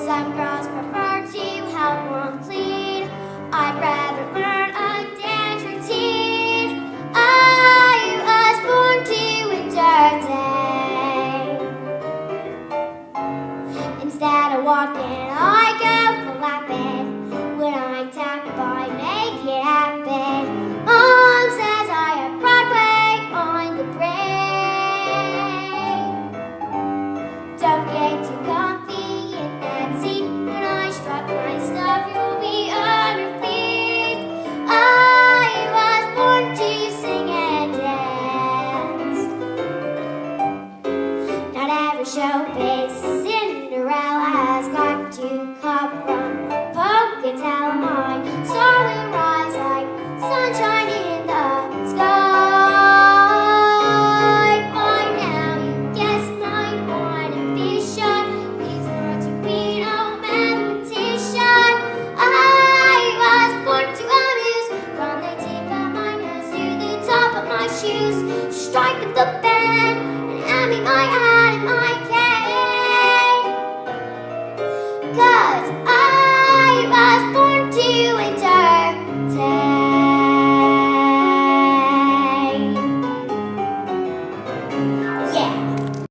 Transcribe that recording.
Some girls prefer to help mom clean. I'd rather learn a dance routine. I was born to endure day. Instead of walking, I go for lapping. When I tap, I make it happen. Mom says I have Broadway on the brain. Don't get too comfy in that seat. When I strut my stuff, you'll be on your feet. I was born to sing and dance. Not every showbiz Cinderella has got to come from Pocatello. My star will rise like sunshine in the sky. By now you guessed my point of vision. Please learn to be no mathematician. I was born to amuse, from the tip of my nose to the top of my shoes. Strike of the band and hand me my hat and my cane. 'Cause